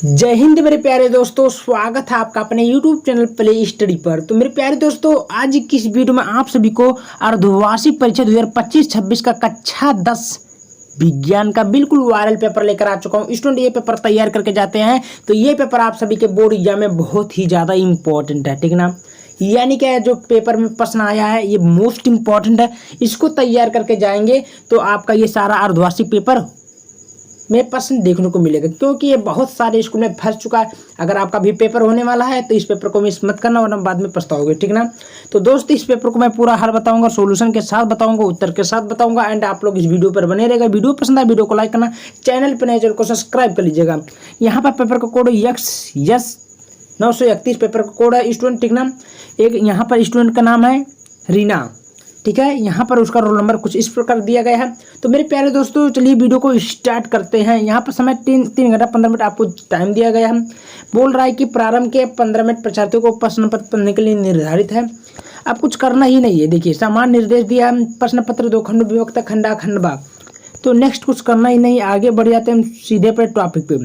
जय हिंद मेरे प्यारे दोस्तों, स्वागत है आपका अपने YouTube चैनल प्ले स्टडी पर। तो मेरे प्यारे दोस्तों, आज की इस वीडियो में आप सभी को अर्धवार्षिक परीक्षा 2025-26 का कक्षा 10 विज्ञान का बिल्कुल वायरल पेपर लेकर आ चुका हूँ। स्टूडेंट ये पेपर तैयार करके जाते हैं तो ये पेपर आप सभी के बोर्ड एग्जाम में बहुत ही ज़्यादा इंपॉर्टेंट है, ठीक है ना। यानी क्या है, जो पेपर में प्रश्न आया है ये मोस्ट इंपॉर्टेंट है। इसको तैयार करके जाएंगे तो आपका ये सारा अर्धवार्षिक पेपर में प्रश्न देखने को मिलेगा, क्योंकि ये बहुत सारे स्कूल में फंस चुका है। अगर आपका भी पेपर होने वाला है तो इस पेपर को मिस मत करना, वरना बाद में पछताओगे, ठीक ना। तो दोस्त, इस पेपर को मैं पूरा हल बताऊंगा, सॉल्यूशन के साथ बताऊंगा, उत्तर के साथ बताऊंगा। एंड आप लोग इस वीडियो पर बने रहेगा। वीडियो पसंद आए वीडियो को लाइक करना, चैनल पर नए चैनल को सब्सक्राइब कर लीजिएगा। यहाँ पर पेपर का कोड यस 931 पेपर का कोड है स्टूडेंट, ठीक ना। एक यहाँ पर स्टूडेंट का नाम है रीना, ठीक है। यहाँ पर उसका रोल नंबर कुछ इस प्रकार दिया गया है। तो मेरे प्यारे दोस्तों, चलिए वीडियो को स्टार्ट करते हैं। यहाँ पर समय 3 घंटा 15 मिनट आपको टाइम दिया गया है। बोल रहा है कि प्रारंभ के 15 मिनट परीक्षार्थियों को प्रश्न पत्र पढ़ने के लिए निर्धारित है। अब कुछ करना ही नहीं है। देखिए, सामान्य निर्देश दिया है, प्रश्न पत्र 2 खंड विभक्त खंडा खंडवा। तो नेक्स्ट कुछ करना ही नहीं, आगे बढ़ जाते हैं सीधे पर टॉपिक पे।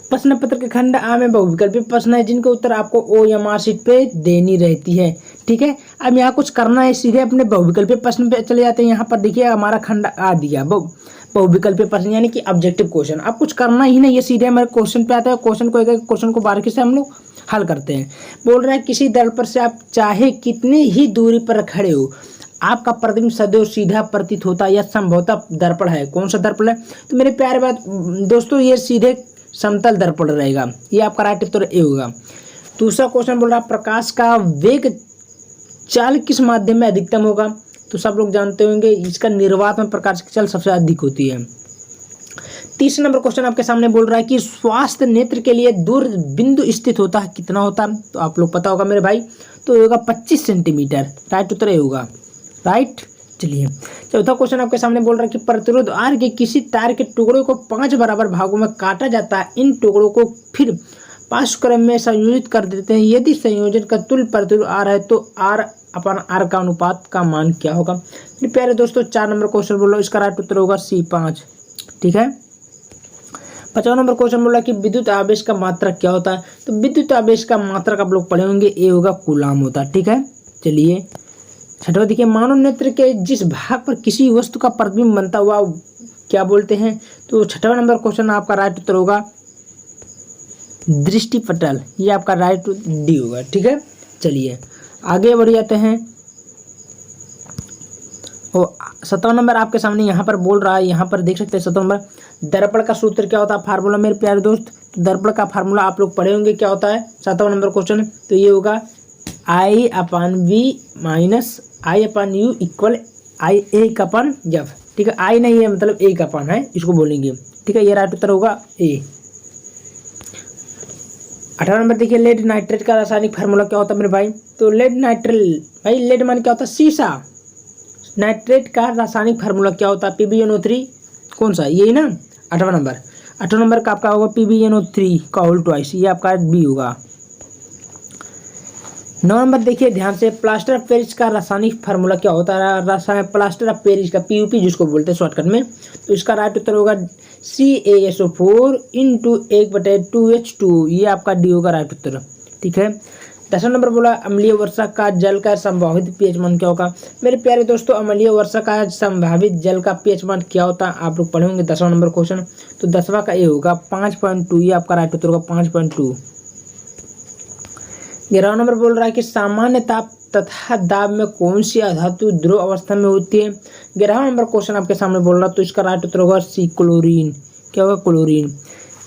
प्रश्न पत्र के खंड आ में बहुविकल्पी प्रश्न है जिनके उत्तर आपको OMR शीट पे देनी रहती है, ठीक है। अब यहाँ कुछ करना है, सीधे अपने बहुविकल्पी प्रश्न पे चले जाते हैं। यहाँ पर देखिए हमारा खंड आ दिया बहुविकल्पी प्रश्न यानी कि ऑब्जेक्टिव क्वेश्चन। अब कुछ करना ही नहीं है, सीधे हमारे क्वेश्चन पे आता है। क्वेश्चन को बारीकी से हम लोग हल करते हैं। बोल रहा है किसी दर्पण पर से आप चाहे कितनी ही दूरी पर खड़े हो, आपका प्रतिबिंब सदैव सीधा प्रतीत होता है। यह संभवतः दर्पण है। कौन सा दर्पण है? तो मेरे प्यारे बात दोस्तों, ये सीधे समतल दर्पण रहेगा। ये आपका राइट उत्तर ए होगा। दूसरा क्वेश्चन बोल रहा है प्रकाश का वेग चाल किस माध्यम में अधिकतम होगा? तो सब लोग जानते होंगे इसका निर्वात में प्रकाश की चाल सबसे अधिक होती है। तीसरा नंबर क्वेश्चन आपके सामने बोल रहा है कि स्वास्थ्य नेत्र के लिए दूर बिंदु स्थित होता है, कितना होता है? तो आप लोग पता होगा मेरे भाई, तो होगा 25 सेंटीमीटर। राइट उत्तर ए होगा। राइट। चलिए, चौथा क्वेश्चन आपके सामने बोल रहा है कि प्रतिरोध R के किसी तार के टुकड़े को 5 बराबर भागों में काटा जाता है। इन टुकड़ों को फिर पार्श्वक्रम में संयोजित कर देते हैं। यदि संयोजन का तुल्य प्रतिरोध R है तो R/R का अनुपात का मान क्या होगा? मेरे प्यारे दोस्तों, 4 नंबर क्वेश्चन बोल रहा है, इसका राइट उत्तर होगा C 5, ठीक है। 55 नंबर क्वेश्चन बोला कि विद्युत आवेश का मात्रक क्या होता है? तो विद्युत आवेश का मात्रक आप लोग पढ़े होंगे, ए होगा कूलाम होता है, ठीक है। चलिए, छठवा देखिए, मानव नेत्र के जिस भाग पर किसी वस्तु का प्रतिबिंब बनता हुआ क्या बोलते हैं? तो छठवा नंबर क्वेश्चन आपका राइट उत्तर होगा दृष्टिपटल। ये आपका राइट डी होगा, ठीक है। चलिए आगे बढ़ जाते हैं। और 7वां नंबर आपके सामने यहाँ पर बोल रहा है, यहाँ पर देख सकते हैं 7वां नंबर, दर्पण का सूत्र क्या होता है? फार्मूला मेरे प्यारे दोस्त, तो दर्पण का फार्मूला आप लोग पढ़े होंगे, क्या होता है? 7वां नंबर क्वेश्चन, तो ये होगा I/V minus I/U equal IA/F, ठीक है। I नहीं है, मतलब A का पान है, इसको बोलेंगे, ठीक है। ये राइट उत्तर होगा A। 18 नंबर देखिए, लेड नाइट्रेट का रासायनिक फार्मूला क्या होता है मेरे भाई? तो लेड भाई लेड मान क्या होता है? शीशा। नाइट्रेट का रासायनिक फार्मूला क्या होता है? PbNO3। कौन सा? यही ना। 8वां नंबर का आपका होगा PbNO3 का होल ट्वाइस, ये आपका B होगा। 9 नंबर देखिए ध्यान से, प्लास्टर ऑफ पेरिस का रासायनिक फार्मूला क्या होता है? प्लास्टर ऑफ पेरिस का PUP जिसको बोलते हैं शॉर्टकट में, तो इसका राइट उत्तर होगा CaSO4 × 1/2H2। ये आपका डी होगा राइट उत्तर, ठीक है। 10वां नंबर बोला अम्लीय वर्षा का जल का संभावित pH मान क्या होगा? मेरे प्यारे दोस्तों, अम्लीय वर्षा का संभावित जल का pH मान क्या होता है? आप लोग पढ़े होंगे 10वां नंबर क्वेश्चन, तो 10वां का ए होगा 5.2। ये आपका राइट उत्तर होगा 5.2। 11वां नंबर बोल रहा है कि सामान्य ताप तथा दाब में कौन सी अधातु ध्रुव अवस्था में होती है? 11वां नंबर क्वेश्चन आपके सामने बोल रहा है, तो इसका राइट उत्तर होगा C क्लोरीन। क्या होगा? क्लोरीन।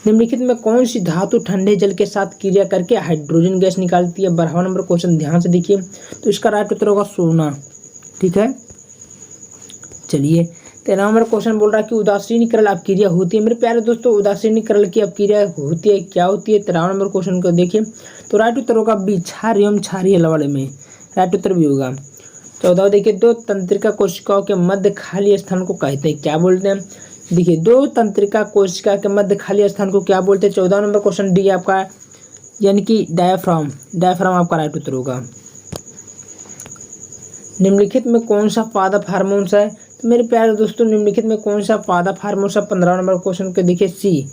निम्नलिखित में कौन सी धातु ठंडे जल के साथ क्रिया करके हाइड्रोजन गैस निकालती है? 12वां नंबर क्वेश्चन ध्यान से देखिए, तो इसका राइट उत्तर होगा सोना, ठीक है। चलिए, 13वां नंबर क्वेश्चन बोल रहा है कि उदासीनीकरण अपक्रिया होती है। मेरे प्यारे दोस्तों, उदासीनीकरण की अपक्रिया होती है, क्या होती है? 13वां नंबर क्वेश्चन को देखिए, तो राइट उत्तर होगा बी, क्षार एवं क्षारीय लवण में, राइट उत्तर भी होगा। 14वां देखिए, 2 तंत्रिका कोशिकाओं के मध्य खाली स्थान को कहते हैं, क्या बोलते हैं? देखिए, 2 तंत्रिका कोशिका के मध्य खाली स्थान को क्या बोलते हैं? 14वां नंबर क्वेश्चन डी आपका, यानी कि डायफ्राम आपका राइट उत्तर होगा। निम्नलिखित में कौन सा पादप हार्मोन्स है? तो मेरे प्यारे दोस्तों, निम्नलिखित में कौन सा पादप हार्मोन्स है? 15वां नंबर क्वेश्चन को देखिए, सी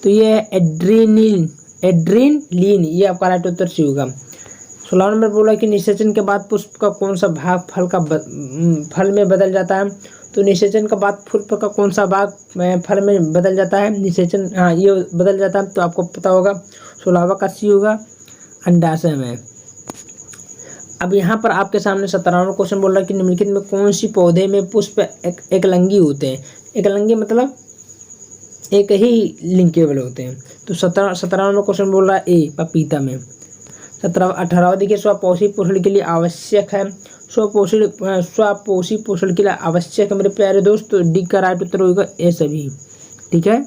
तो ये है एड्रेनलिन, ये आपका राइट उत्तर सी होगा। 16 नंबर बोला कि निषेचन के बाद पुष्प का कौन सा भाग फल में बदल जाता है। तो निषेचन के बाद पुष्प का कौन सा भाग फल में बदल जाता है, निषेचन, हाँ ये बदल जाता है, तो आपको पता होगा 16वां का सी होगा, अंडाशय में। अब यहाँ पर आपके सामने 17वां क्वेश्चन बोल रहा है कि निम्नलिखित में कौन सी पौधे में पुष्प एकलिंगी होते हैं। एकलिंगी मतलब एक ही लिंग केवल होते हैं। तो 17वां क्वेश्चन बोल रहा है ए, पपीता में। 18वां देखिए, स्वपोषी पोषण के लिए आवश्यक है, स्वपोषी पोषण के लिए आवश्यक है मेरे प्यारे दोस्त। तो डी का राइट उत्तर होगा ए सभी, ठीक है।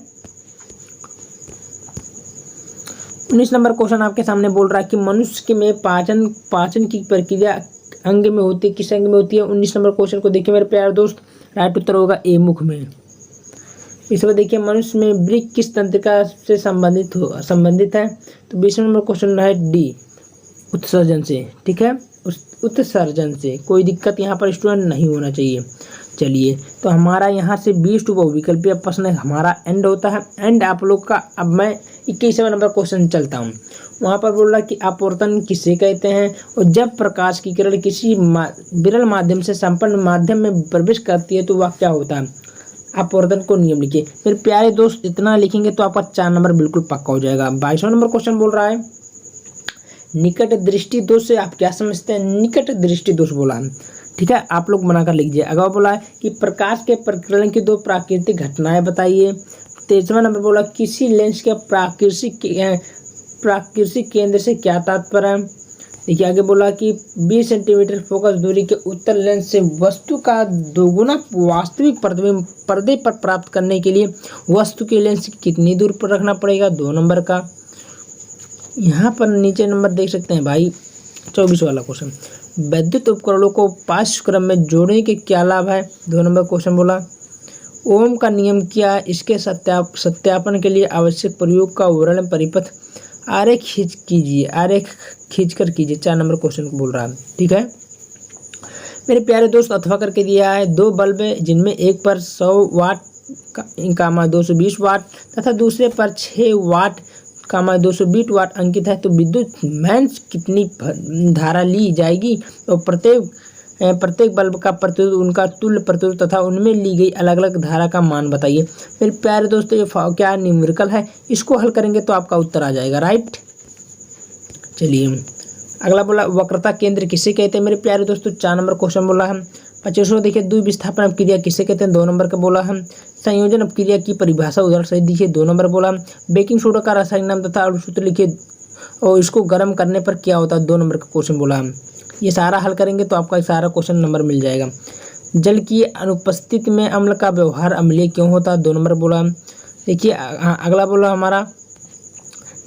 19 नंबर क्वेश्चन आपके सामने बोल रहा है कि मनुष्य में पाचन की प्रक्रिया अंग में होती है, किस अंग में होती है। 19 नंबर क्वेश्चन को देखिए मेरे प्यारे दोस्त, राइट उत्तर होगा ए, मुख में। इस बार देखिए, मनुष्य में वृक्क किस तंत्रिका से संबंधित है। तो 20 नंबर क्वेश्चन है डी, उत्सर्जन से, ठीक है, उत्सर्जन से। कोई दिक्कत यहाँ पर स्टूडेंट नहीं होना चाहिए। चलिए, तो हमारा यहाँ से 20 टू बहुविकल्पीय प्रश्न हमारा एंड होता है, एंड आप लोग का। अब मैं 21वां नंबर क्वेश्चन चलता हूँ। वहाँ पर बोल रहा कि अपवर्तन किसे कहते हैं, और जब प्रकाश की किरण किसी विरल माध्यम से संपन्न माध्यम में प्रवेश करती है तो वह क्या होता है। अपवर्तन को नियम लिखिए मेरे प्यारे दोस्त, इतना लिखेंगे तो आपका 4 नंबर बिल्कुल पक्का हो जाएगा। 22वां नंबर क्वेश्चन बोल रहा है निकट दृष्टि दोष से आप क्या समझते हैं। निकट दृष्टि दोष बोला है, ठीक है, आप लोग बनाकर लिख दीजिए। अगला बोला है कि प्रकाश के प्रकीर्णन की 2 प्राकृतिक घटनाएं बताइए। 23वां नंबर बोला किसी लेंस के प्राकृतिक केंद्र से क्या तात्पर्य है। देखिए आगे बोला कि 20 सेंटीमीटर फोकस दूरी के उत्तर लेंस से वस्तु का दोगुना वास्तविक प्रतिबिंब पर्दे पर प्राप्त करने के लिए वस्तु के लेंस कितनी दूर पर रखना पड़ेगा, 2 नंबर का। यहाँ पर नीचे नंबर देख सकते हैं भाई, 24 वाला क्वेश्चन, वैद्युत उपकरणों को पाठ्यक्रम में जोड़ने के क्या लाभ है, 2 नंबर क्वेश्चन बोला। ओम का नियम क्या, इसके सत्यापन के लिए आवश्यक प्रयोग का वर्णन परिपथ आरेख खींचकर कीजिए, 4 नंबर क्वेश्चन को बोल रहा है, ठीक है मेरे प्यारे दोस्त। अथवा करके दिया है 2 बल्ब जिनमें एक पर 100 वाट 220 वाट तथा दूसरे पर 6 वाट 220 वाट अंकित है, तो विद्युत मैंस कितनी धारा ली जाएगी और प्रत्येक बल्ब का प्रतिरोध, उनका तुल्य प्रतिरोध तथा उनमें ली गई अलग अलग धारा का मान बताइए। मेरे प्यारे दोस्तों, ये क्या न्यूमेरिकल है, इसको हल करेंगे तो आपका उत्तर आ जाएगा, राइट। चलिए अगला बोला वक्रता केंद्र किसे कहते हैं मेरे प्यारे दोस्तों, 4 नंबर क्वेश्चन बोला हम। 25वां देखिए द्विविस्थापन अपक्रिया किसे कहते हैं, 2 नंबर का बोला हम। संयोजन अपक्रिया की परिभाषा उदाहरण सहित देखिए, 2 नंबर बोला हम। बेकिंग सोडा का रासायनिक नाम तथा सूत्र लिखिए और इसको गर्म करने पर क्या होता है, 2 नंबर का क्वेश्चन बोला हम। ये सारा हल करेंगे तो आपका सारा क्वेश्चन नंबर मिल जाएगा। जल की अनुपस्थिति में अम्ल का व्यवहार अम्लीय क्यों होता है, 2 नंबर बोला हम। देखिए अगला बोला हमारा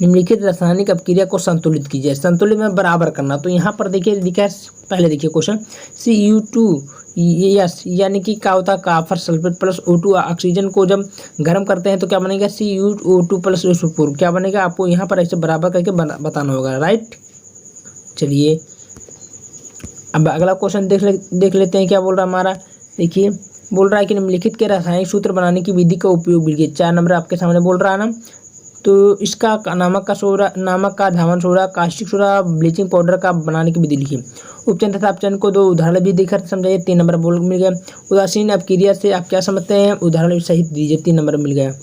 निम्नलिखित रासायनिक अपक्रिया को संतुलित कीजिए, संतुलित में बराबर करना। तो यहाँ पर देखिए लिखा है, पहले देखिए क्वेश्चन CU2 यस यानी कि क्या होता है, काफर सल्फेट प्लस O2 ऑक्सीजन को जब गर्म करते हैं तो क्या बनेगा, CuO2 प्लस O4 क्या बनेगा, आपको यहाँ पर ऐसे बराबर करके बताना होगा, राइट। चलिए अब अगला क्वेश्चन देख लेते हैं क्या बोल रहा है हमारा। देखिए बोल रहा है कि निम्नलिखित के रासायनिक सूत्र बनाने की विधि का उपयोग लीजिए, 4 नंबर आपके सामने बोल रहा है ना। तो इसका नमक का धावन soda, caustic soda, bleaching powder का बनाने की विधि लिखिए। उपचयन तथा अपचयन को 2 उदाहरण भी देकर समझाइए, 3 नंबर बोल मिल गया। उदासीन अपक्रिया से आप क्या समझते हैं, उदाहरण सहित दीजिए, 3 नंबर मिल गया।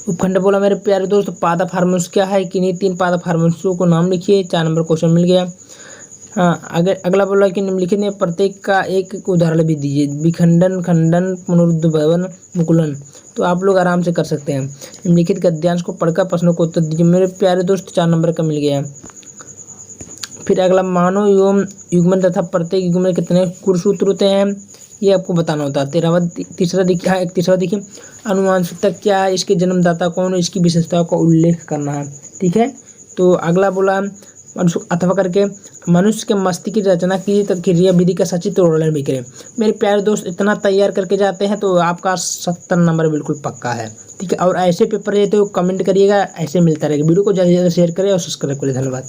उपखंड बोला मेरे प्यारे दोस्त पादप हार्मोन्स क्या है, किन्हीं 3 पादप हार्मोन्सों को नाम लिखिए, 4 नंबर क्वेश्चन मिल गया। हाँ अगला बोला कि निम्नलिखित में प्रत्येक का एक उदाहरण भी दीजिए, विखंडन, खंडन, पुनरुद्भवन, मुकुलन। तो आप लोग आराम से कर सकते हैं। निम्नलिखित गद्यांश को पढ़कर प्रश्नों को उत्तर दीजिए मेरे प्यारे दोस्त, 4 नंबर का मिल गया। फिर अगला मानव एवं युग्मन तथा प्रत्येक युग्मन में कितने गुणसूत्र होते हैं ये आपको बताना होता है। तीसरा देखिए अनुवांशिकता क्या है, इसके जन्मदाता कौन है, इसकी विशेषताओं का उल्लेख करना है, ठीक है। तो अगला बोला अथवा करके मनुष्य के मस्तिष्क की रचना की क्रिया विधि का सचित्र वर्णन भी करें। मेरे प्यारे दोस्त इतना तैयार करके जाते हैं तो आपका 70 नंबर बिल्कुल पक्का है, ठीक है। और ऐसे पेपर है तो कमेंट करिएगा, ऐसे मिलता रहेगा। वीडियो को ज़्यादा से ज़्यादा शेयर करें और सब्सक्राइब करें। धन्यवाद।